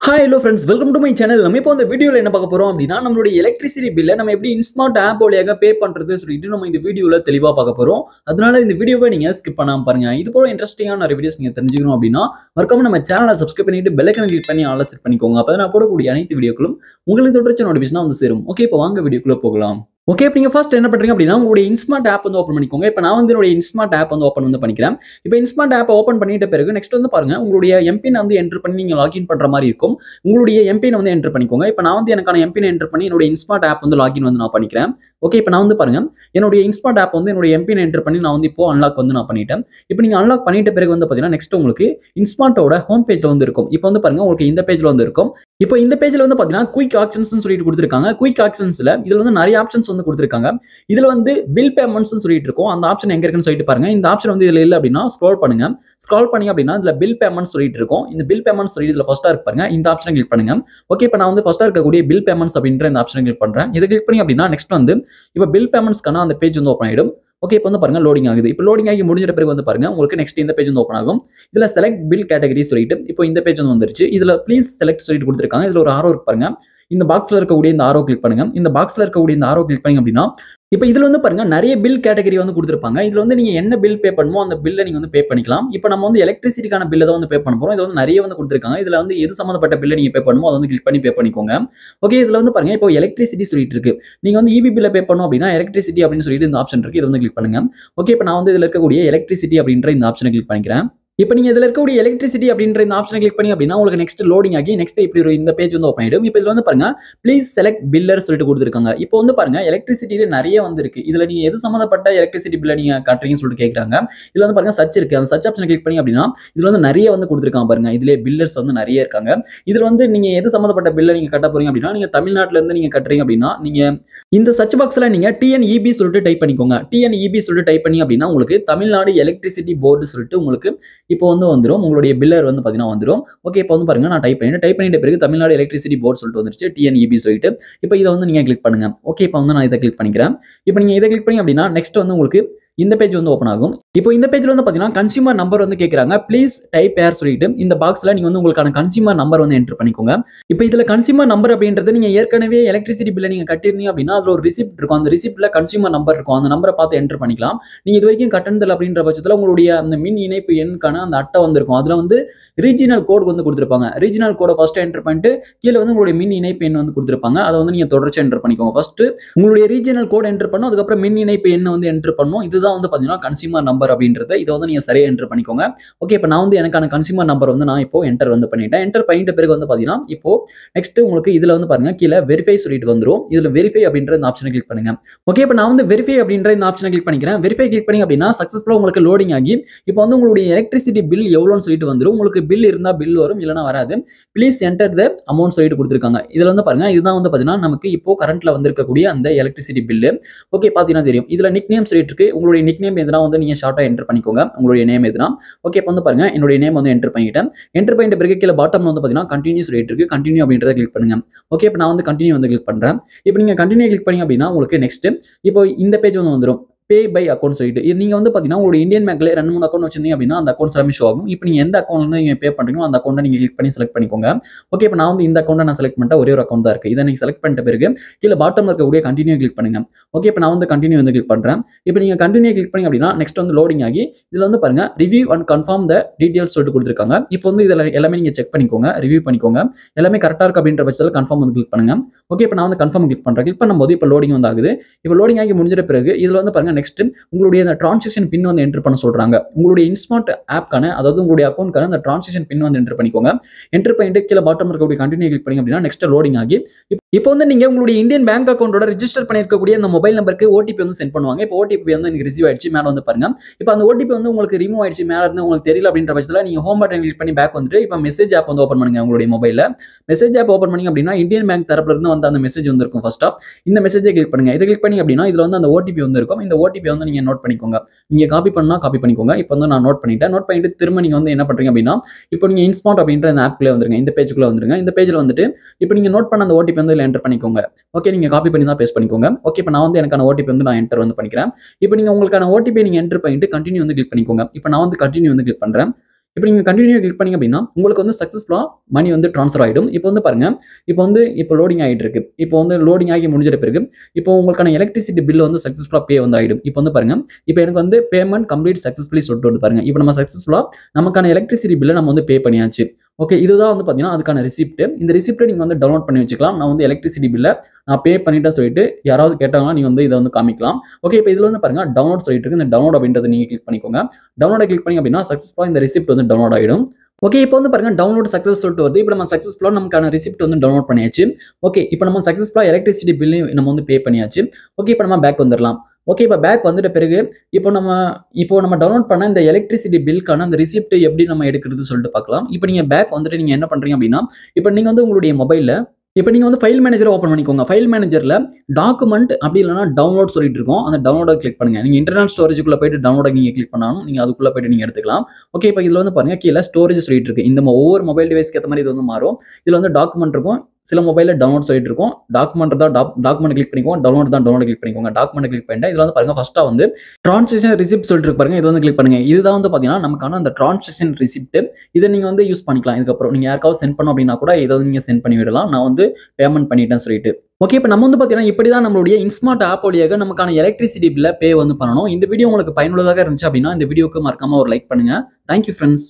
Hi hello friends, welcome to my channel. நம்ம இப்போ இந்த வீடியோல என்ன பார்க்க போறோம் அப்படின்னா நம்மளுடைய எலக்ட்ரிசிட்டி பில்லை நம்ம எப்படி இன்ஸ்மார்ட் ஆப் வழியாக பே பண்றது சொல்லிட்டு நம்ம இந்த வீடியோல தெளிவா பார்க்க போறோம். அதனால இந்த வீடியோவை நீங்க ஸ்கிப் பண்ணாம பாருங்க. இது போல இன்ட்ரெஸ்டிங்கான நிறைய வீடியோஸ் நீங்க தெரிஞ்சுக்கணும் அப்படின்னா மறக்காம நம்ம சேனலை சப்ஸ்கிரைப் பண்ணிட்டு பெல் ஐகானை கிளிக் பண்ணி ஆல்ல செட் பண்ணிக்கோங்க. அப்பதான் நான் போடக்கூடிய அனைத்து வீடியோக்களும் உங்களுக்கு தொடர்ச்சி நோட்டிஃபிகேஷன் வந்து சேரும். ஓகே, இப்போ வாங்க வீடியோக்குள்ள போகலாம். ஓகே, இப்போ நீங்க ஃபர்ஸ்ட் என்ன பண்றீங்க அப்படின்னா உங்களுடைய இன்ஸ்மார்ட் ஆப் வந்து ஓப்பன் பண்ணிக்கோங்க. இப்போ நான் வந்து என்னோட இன்ஸ்மார்ட் ஆப் வந்து ஓப்பன் பண்ணிக்கிறேன். இப்போ இன்ஸ்மார்ட் ஆப் ஓப்பன் பண்ணிட்ட பிறகு நெக்ஸ்ட் வந்து பாருங்க உங்களுடைய எம்பின் வந்து என்டர் பண்ணி நீங்க லாகின் பண்ற மாதிரி இருக்கும். உங்களுடைய எம்பின் வந்து என்டர் பண்ணிக்கோங்க. இப்போ நான் வந்து எனக்கான எம்பின் என்டர் பண்ணி என்னோட இன்ஸ்மார்ட் ஆப் வந்து லாகின் வந்து நான் பண்ணிக்கிறேன். ஓகே, இப்போ நான் வந்து பாருங்க என்னோட இன்ஸ்மார்ட் ஆப் வந்து என்னோட எம்பின் என்டர் பண்ணி நான் வந்து இப்போ அன்லாக் வந்து நான் பண்ணிட்டேன். இப்போ நீங்க அன்லாக் பண்ணிட்ட பிறகு வந்து பாத்தீங்கன்னா நெக்ஸ்ட் உங்களுக்கு இன்ஸ்மார்ட்டோட ஹோம் பேஜ்ல வந்து இருக்கும். இப்போ வந்து பாருங்க உங்களுக்கு இந்த பேஜ்ல வந்து இருக்கும். இப்போ இந்த பேஜ்ல வந்து பாத்தீங்கன்னா குயிக் ஆப்ஷன்ஸ் சொல்லிட்டு கொடுத்திருக்காங்க. குயிக் ஆப்ஷன்ஸ்ல இதுல வந்து நிறைய ஆப்ஷன்ஸ் வந்து கொடுத்திருக்காங்க. இதுல வந்து பில் பேமெண்ட்ஸ் சொல்லிட்டு இருக்கும். அந்த ஆப்ஷன் எங்க இருக்குன்னு சொல்லிட்டு பாருங்க. இந்த ஆப்ஷன் வந்து இதுல இல்ல அப்படின்னா ஸ்க்ரோல் பண்ணுங்க. ஸ்க்ரோல் பண்ணி அப்படின்னா இதுல பில் பேமெண்ட்ஸ் சொல்லிட்டு இருக்கும். இந்த பில் பேமெண்ட்ஸ் சொல்லி இதுல ஃபர்ஸ்டா இருக்கு பாருங்க. இந்த ஆப்ஷனை கிளிக் பண்ணுங்க. ஓகே, இப்போ நான் வந்து ஃபர்ஸ்டா இருக்கக்கூடிய பில் பேமெண்ட்ஸ் அப்படின்ற இந்த ஆப்ஷனை கிளிக் பண்றேன். இதை கிளிக் பண்ணி அப்படின்னா நெக்ஸ்ட் வந்து இப்போ பில் பேமெண்ட்ஸ்க்கான அந்த பேஜ் வந்து ஓப்பன் ஆயிடும். ஓகே, இப்போ வந்து பாருங்க லோடிங் ஆகுது. இப்போ லோடிங் ஆகி முடிஞ்ச பிறகு வந்து பாருங்க உங்களுக்கு நெக்ஸ்ட் இந்த பேஜ் வந்து ஓப்பன் ஆகும். இதுல செலக்ட் பில் கேட்டகரி சொல்லிட்டு இப்போ இந்த பேஜ் வந்து வந்துருச்சு. இதுல ப்ளீஸ் செலக்ட் சொல்லிட்டு கொடுத்துருக்காங்க. இதுல ஒரு ஆரோ இருக்கு பாருங்க. இந்த பாக்ஸ்ல இருக்கக்கூடிய இந்த ஆரோ கிளிக் பண்ணுங்க. இந்த பாக்ஸ்ல இருக்கக்கூடிய இந்த ஆரோ கிளிக் பண்ணீங்க அப்படின்னா இப்போ இதுல வந்து பாருங்க நிறைய பில் கேட்டகரி வந்து கொடுத்துருப்பாங்க. இதுல வந்து நீங்க என்ன பில் பே பண்ணுமோ அந்த பில்லை நீங்க வந்து பே பண்ணிக்கலாம். இப்போ நம்ம வந்து எலக்ட்ரிசிட்டிக்கான பில்லை தான் வந்து பே பண்ண போறோம். இதுல வந்து நிறைய வந்து கொடுத்துருக்காங்க. இதுல வந்து எது சம்பந்தப்பட்ட பில்லை நீங்க பே பண்ணுமோ அதை வந்து கிளிக் பண்ணி பே பண்ணிக்கோங்க. ஓகே, இதுல வந்து பாருங்க இப்போ எலக்ட்ரிசிட்டி சொல்லிட்டு இருக்கு. நீங்க வந்து இபி பில்லை பே பண்ணணும் அப்படின்னா எலக்ட்ரிசிட்டி அப்படின்னு சொல்லிட்டு இந்த ஆப்ஷன் இருக்கு. இதை வந்து கிளிக் பண்ணுங்க. ஓகே, இப்போ நான் வந்து இதுல இருக்கக்கூடிய எலக்ட்ரிசிட்டி அப்படின்ற இந்த ஆப்ஷனை கிளிக் பண்ணிக்கிறேன். இப்போ நீங்க இதுல இருக்கக்கூடிய எலக்ட்ரிசிட்டி அப்படின்ற இந்த ஆப்ஷனை கிளிக் பண்ணி அப்படின்னா உங்களுக்கு நெக்ஸ்ட் லோடிங் ஆகி நெக்ஸ்ட் இப்படி ஒரு இந்த பேஜ் வந்து ஓப்பன் ஆயிடும். இப்போ இதுல வந்து பாருங்க ப்ளீஸ் செலக்ட் பில்லர் சொல்லிட்டு கொடுத்துருக்காங்க. இப்போ வந்து பாருங்க எலக்ட்ரிசிட்டியில நிறைய வந்து இருக்கு. இதுல நீங்க எது சம்பந்தப்பட்ட எலக்ட்ரிசிட்டி பில்லை நீங்க காட்டுறீங்கன்னு சொல்லிட்டு கேட்கறாங்க. இதுல வந்து பாருங்க சர்ச் இருக்கு. அந்த சர்ச் ஆப்ஷனை கிளிக் பண்ணி அப்படின்னா இதுல வந்து நிறைய வந்து கொடுத்துருக்காங்க பாருங்க. இதுல பில்லர்ஸ் வந்து நிறைய இருக்காங்க. இதுல வந்து நீங்க எது சம்பந்தப்பட்ட பில்லை நீங்க கட்ட போறீங்க அப்படின்னா நீங்க தமிழ்நாட்டுல இருந்து நீங்க கட்டுறீங்க அப்படின்னா நீங்க இந்த சர்ச் பாக்ஸ்ல நீங்க டிஎன்இபி சொல்லிட்டு டைப் பண்ணிக்கோங்க. டிஎன்இபி சொல்லிட்டு டைப் பண்ணி அப்படின்னா உங்களுக்கு தமிழ்நாடு எலக்ட்ரிசிட்டி போர்டு சொல்லிட்டு உங்களுக்கு இப்போ வந்து வந்துரும். உங்களுடைய பில்லர் வந்து பாத்தீங்கன்னா வந்துரும். ஓகே, இப்போ வந்து பாருங்க நான் டைப் பண்ணிட்ட பிறகு தமிழ்நாடு எலக்ட்ரிசிட்டி போர்டு சொல்லிட்டு வந்துருச்சு. டிஎன்இபி சொல்லிட்டு இப்போ இதை வந்து நீங்க கிளிக் பண்ணுங்க. ஓகே, இப்போ வந்து நான் இதை கிளிக் பண்ணிக்கிறேன். இப்போ நீங்க இதை கிளிக் பண்ணி அப்படின்னா நெக்ஸ்ட் வந்து உங்களுக்கு இந்த பேஜ் வந்து ஓப்பன் ஆகும். இப்போ இந்த பேஜ்ல வந்து பாத்தீங்கன்னா கன்சியூமர் நம்பர் வந்து கேக்குறாங்க. ப்ளீஸ் டைப் ஏர் சொல்லிட்டு இந்த பாக்ஸ்ல நீங்க வந்து உங்களுக்கான கன்சியூமர் நம்பர் வந்து என்டர் பண்ணிக்கோங்க. இப்போ இதுல கன்சியூமர் நம்பர் அப்படின்றது நீங்க ஏற்கனவே எலக்ட்ரிசிட்டி பில்லை நீங்க கட்டிருந்தீங்க அப்படின்னா அதுல ஒரு ரிசிப்ட் இருக்கும். அந்த ரிசிப்ட்ல கன்சியூமர் நம்பர் இருக்கும். அந்த நம்பரை பார்த்து என்டர் பண்ணிக்கலாம். நீங்க இது வரைக்கும் கட்டணத்தில் அப்படின்ற பட்சத்துல உங்களுடைய அந்த மின் இணைப்பு எண்ணுக்கான அந்த அட்டை வந்திருக்கும். அதுல வந்து ரீஜினல் கோட் வந்து கொடுத்திருப்பாங்க. ரீஜினல் கோடை ஃபர்ஸ்ட் என்டர் பண்ணிட்டு கீழே வந்து உங்களுடைய மின் இணைப்பு எண் வந்து கொடுத்திருப்பாங்க. அதை வந்து நீங்க தொடர்ச்சி என்டர் பண்ணிக்கோங்க. ஃபர்ஸ்ட் உங்களுடைய ரீஜினல் கோட் என்டர் பண்ணும். அதுக்கப்புறம் மின் இணைப்பு எண்ணை வந்து என்டர் பண்ணும். இதுதான் வந்து பாத்தீங்கன்னா கன்சியூமர் நம்பர் அப்படின்றத இதை வந்து நீங்க சரியா என்டர் பண்ணிக்கோங்க. ஓகே, இப்போ நான் வந்து எனக்கான கன்சியூமர் நம்பர் வந்து நான் இப்போ என்டர் வந்து பண்ணிட்டேன். என்டர் பண்ணிட்ட பிறகு வந்து பாத்தீங்கன்னா இப்போ நெக்ஸ்ட் உங்களுக்கு இதுல வந்து பாருங்க கீழே வெரிஃபை சொல்லிட்டு வந்துரும். இதுல வெரிஃபை அப்படின்ற இந்த ஆப்ஷனை கிளிக் பண்ணுங்க. ஓகே, இப்போ நான் வந்து வெரிஃபை அப்படின்ற இந்த ஆப்ஷனை கிளிக் பண்ணிக்கிறேன். வெரிஃபை கிளிக் பண்ணி அப்படின்னா சக்சஸ்ஃபுல்லா உங்களுக்கு லோடிங் ஆகி இப்போ வந்து உங்களுடைய எலக்ட்ரிசிட்டி பில் எவ்வளோன்னு சொல்லிட்டு வந்துரும். உங்களுக்கு பில் இருந்தா பில் வரும், இல்லைன்னா வராது. ப்ளீஸ் என்டர் த அமௌண்ட் சொல்லிட்டு கொடுத்துருக்காங்க. இதுல வந்து பாருங்க இதுதான் வந்து பாத்தீங்கன்னா நமக்கு இப்போ கரண்ட்ல வந்திருக்கக்கூடிய அந்த எலக்ட்ரிசிட்டி பில்லு. ஓகே, பாத்தீங்கன்னா தெரியும். இதுல நிக் நேம் சொல்லிட்டு இருக்கு. உங்களுடைய நிக் நேம் எதுனா வந்து நீங்க ஷார்ட்டா என்டர் பண்ணிக்கோங்க. உங்களுடைய நேம் எதுனா. ஓகே, இப்போ வந்து பாருங்க என்னுடைய நேம் வந்து என்டர் பண்ணிட்டேன். என்டர் பண்ணிட்ட பிறகு கீழே பாட்டம்ல வந்து பாத்தீங்கன்னா கண்டினியூ சொல்லிட்டு இருக்கு. கண்டினியூ அப்படின்றத கிளிக் பண்ணுங்க. ஓகே, இப்போ நான் வந்து கண்டினியூ வந்து கிளிக் பண்றேன். இப்போ நீங்க கண்டினியூ கிளிக் பண்ணீங்க அப்படின்னா உங்களுக்கு நெக்ஸ்ட் இப்போ இந்த பேஜ் வந்து வந்துரும். பே பை அக்கௌண்ட் சொல்லிட்டு நீங்க வந்து பாத்தீங்கன்னா உங்களுடைய இந்தியன் பேங்க்ல 2-3 அக்கௌண்ட் வச்சிருந்தீங்க அப்படின்னா அந்த அக்கௌண்ட்ஸ் எல்லாமே ஷோ ஆகும். இப்போ நீங்க எந்த அக்கௌண்ட்ல நீங்க பே பண்றீங்களோ அந்த அக்கௌண்ட்டை நீங்க கிளிக் பண்ணி செலக்ட் பண்ணிக்கோங்க. ஓகே, இப்போ நான் வந்து இந்த அக்கௌண்ட்டை நான் செலக்ட் பண்ணிட்டேன். ஒரே ஒரு அக்கௌண்ட் தான் இருக்கு. இதை நீங்க செலக்ட் பண்ணிட்ட பிறகு கீழே பாட்டம்ல இருக்கக்கூடிய கண்டினியூ கிளிக் பண்ணுங்க. ஓகே, இப்போ நான் வந்து கண்டினியூ வந்து கிளிக் பண்றேன். இப்போ நீங்க கண்டினியூ கிளிக் பண்ணி அப்படின்னா நெக்ஸ்ட் வந்து லோடிங் ஆகி இதுல வந்து பாருங்க review and confirm the details சொல்லிட்டு கொடுத்துருக்காங்க. இப்போ வந்து இதுல எல்லாமே நீங்க செக் பண்ணிக்கோங்க, ரிவ்யூ பண்ணிக்கோங்க. எல்லாமே கரெக்டா இருக்கு அப்படின்ற பட்சத்தில் கன்ஃபார்ம் வந்து கிளிக் பண்ணுங்க. ஓகே, இப்போ நான் வந்து கன்ஃபார்ம் கிளிக் பண்றேன். கிளிக் பண்ணும்போது இப்போ லோடிங் வந்து ஆகுது. இப்போ லோடிங் ஆகி முடிஞ்சிட்ட பிறகு இதுல வந்து பாருங்க நெக்ஸ்ட் உங்களுடைய அந்த டிரான்சாக்ஷன் பின் வந்து என்டர் பண்ண சொல்றாங்க. உங்களுடைய இன்ஸ்மார்ட் ஆப்க்கான அதாவது உங்களுடைய அக்கௌண்ட்க்கான அந்த டிரான்சாக்ஷன் பின் வந்து என்டர் பண்ணிக்கோங்க. என்டர் பண்ணிட்டு கீழே பாட்டம் இருக்கக்கூடிய கண்டினியூ கிளிக் பண்ணீங்க அப்படின்னா நெக்ஸ்ட் லோடிங் ஆகி இப்போ வந்து நீங்க உங்களுடைய இந்தியன் பேங்க் அக்கௌண்டோட ரெஜிஸ்டர் பண்ணிருக்கக்கூடிய அந்த மொபைல் நம்பருக்கு ஓடிபி வந்து சென்ட் பண்ணுவாங்க. இப்போ ஓடிபி வந்து எனக்கு ரிசீவ் ஆயிடுச்சு. மேல வந்து பாருங்க இப்போ அந்த ஓடிபி வந்து உங்களுக்கு ரிமூவ் ஆயிடுச்சு, மேல இருந்து உங்களுக்கு தெரியல அப்படின்ற பட்சத்துல நீங்க ஹோம் பட்டன் கிளிக் பண்ணி பேக் வந்துட்டு இப்போ மெசேஜ் ஆப் வந்து ஓபன் பண்ணுங்க. உங்களுடைய மொபைல்ல மெசேஜ் ஆப் ஓபன் பண்ணீங்க அப்படின்னா இந்தியன் பேங்க் தரப்புல இருந்து வந்து அந்த மெசேஜ் வந்து இருக்கும். ஃபர்ஸ்டா இந்த மெசேஜை கிளிக் பண்ணுங்க. இதை கிளிக் பண்ணி அப்படின்னா இதுல வந்து அந்த ஓடிபி வந்து இருக்கும். இந்த ஓடிபி வந்து நீங்க நோட் பண்ணிக்கோங்க. நீங்க காப்பி பண்ணா காப்பி பண்ணிக்கோங்க. இப்போ வந்து நான் நோட் பண்ணிட்டேன். நோட் பண்ணிட்டு திரும்ப நீங்க வந்து என்ன பண்றீங்க அப்படின்னா இப்போ நீங்க இன்ஸ்மார்ட் அப்படின்ற அந்த ஆப்க்குள்ள வந்துருங்க. இந்த பேஜுக்குள்ள வந்துருங்க. இந்த பேஜ்ல வந்துட்டு இப்போ நீங்க நோட் பண்ண அந்த ஓடிபி வந்து என்டர் பண்ணிக்கோங்க. ஓகே, நீங்க காப்பி பண்ணி தான் பேஸ்ட் பண்ணிக்கோங்க. ஓகே, இப்போ நான் வந்து எனக்கான ஓடிபி வந்து நான் என்டர் வந்து பண்ணிக்கிறேன். இப்போ நீங்க உங்களுக்கான ஓடிபி நீங்க என்டர் பண்ணிட்டு கண்டினியூ வந்து கிளிக் பண்ணிக்கோங்க. இப்போ நான் வந்து கண்டினியூ வந்து கிளிக் பண்றேன். இப்போ நீங்க கன்டினியூ கிளிக் பண்ணீங்க அப்படின்னா உங்களுக்கு வந்து சக்ஸஸ்ஃபுல்லா மணி வந்து ட்ரான்ஸ்ஃபர் ஆயிடும். இப்போ வந்து பாருங்க, இப்போ லோடிங் ஆயிட்டு இருக்கு. இப்போ வந்து லோடிங் ஆகி முடிஞ்சிட்ட பிறகு இப்போ உங்களுக்கான எலக்ட்ரிசிட்டி பில் வந்து சக்ஸஸ்ஃபுல்லா பே வந்து ஆயிடும். இப்போ வந்து பாருங்க, இப்போ எனக்கு வந்து பேமெண்ட் கம்ப்ளீட் சக்ஸஸ்ஃபுல்லி சொல்லிட்டு வந்து பாருங்க. இப்போ நம்ம சக்ஸஸ்ஃபுல்லா நமக்கான எலக்ட்ரிசிட்டி பில்ல நம்ம வந்து பே பண்ணியாச்சு. ஓகே, இதுதான் வந்து பார்த்தீங்கன்னா அதுக்கான ரிசிப்ட். இந்த ரிசிப்ட்டை நீங்க வந்து டவுன்லோட் பண்ணி வச்சுக்கலாம். நான் வந்து எலக்ட்ரிசிட்டி பில்ல நான் பே பண்ணிட்டேன்னு சொல்லிட்டு யாராவது கேட்டாங்கன்னா நீங்க வந்து இதை வந்து காமிக்கலாம். ஓகே, இப்போ இதுல வந்து பாருங்க டவுன்லோட் சொல்லிட்டு இருக்கு. இந்த டவுன்லோட் அப்படின்றத நீங்க கிளிக் பண்ணிக்கோங்க. டவுன்லோட கிளிக் பண்ணீங்க அப்படின்னா சக்ஸஸ்ஃபுல்லா இந்த ரிசிப்ட் வந்து டவுன்லோட் ஆயிடும். ஓகே, இப்போ வந்து பாருங்க டவுன்லோட் சக்ஸஸ் சொல்லிட்டு வருது. இப்போ நம்ம சக்ஸஸ்ஃபுல்லா நமக்கான ரிசிப்ட் வந்து டவுன்லோட் பண்ணியாச்சு. ஓகே, இப்போ நம்ம சக்ஸஸ்ஃபுல்லா எலக்ட்ரிசிட்டி பில்லையும் நம்ம வந்து பே பண்ணியாச்சு. ஓகே, இப்போ நம்ம பேக் வந்துடலாம். ஓகே, இப்போ பேக் வந்துட்ட பிறகு இப்போ நம்ம டவுன்லோட் பண்ண இந்த எலக்ட்ரிசிட்டி பில்க்கான அந்த ரிசிப்ட் எப்படி நம்ம எடுக்கிறது சொல்லிட்டு பார்க்கலாம். இப்போ நீங்க பேக் வந்துட்டு நீங்க என்ன பண்றீங்க அப்படின்னா, இப்போ நீங்க வந்து உங்களுடைய மொபைல்ல இப்போ நீங்க வந்து ஃபைல் மேனேஜரை ஓப்பன் பண்ணிக்கோங்க. ஃபைல் மேனேஜர்ல டாக்குமெண்ட் அப்படி இல்லைனா டவுன்லோட் சொல்லிட்டு இருக்கும். அந்த டவுன்லோட கிளிக் பண்ணுங்க. நீங்க இன்டர்னல் ஸ்டோரேஜ்க்குள்ள போயிட்டு டவுன்லோட நீங்க கிளிக் பண்ணாலும் நீங்க அதுக்குள்ள போயிட்டு நீங்க எடுத்துக்கலாம். ஓகே, இப்போ இதுல வந்து பாருங்க கீழே ஸ்டோரேஜ் சொல்லிட்டு இருக்கு. இந்த ஒவ்வொரு மொபைல் டிவைஸ்க்கு ஏற்ற மாதிரி இது வந்து மாறும். இதுல வந்து டாக்குமெண்ட் இருக்கும். சில மொபைல்ல டவுன்லோட் சொல்லிட்டு இருக்கும். டாக்குமெண்ட் கிளிக் பண்ணிக்கோங்க. டவுன்லோட் கிளிக் பண்ணிக்கோங்க. டாக்குமெண்ட் கிளிக் பண்ணிட்டு இதுல வந்து பாருங்க ஃபர்ஸ்டா வந்து டிரான்சாக்ஷன் ரிசிப்ட் சொல்லிட்டு இருக்கு பாருங்க. இது வந்து கிளிக் பண்ணுங்க. இதுதான் வந்து பாத்தீங்கன்னா நமக்கான அந்த டிரான்சாக்ஷன் ரிசிப்ட். இதை நீங்க வந்து யூஸ் பண்ணிக்கலாம். இதுக்கப்புறம் நீங்க யாருக்காவது சென்ட் பண்ணணும் அப்படின்னா கூட இதை வந்து நீங்க சென்ட் பண்ணி விடலாம். நான் வந்து பேமெண்ட் பண்ணிட்டேன்னு சொல்லிட்டு. ஓகே, இப்போ நம்ம வந்து பார்த்தீங்கன்னா இப்படி தான் நம்மளுடைய இன்ஸ்மார்ட் ஆப் வழியாக நமக்கான எலக்ட்ரிசிட்டி பில்ல பே வந்து பண்ணணும். இந்த வீடியோ உங்களுக்கு பயனுள்ளதாக இருந்துச்சு அப்படின்னா இந்த வீடியோக்கு மறக்காம ஒரு லைக் பண்ணுங்க. Thank you friends.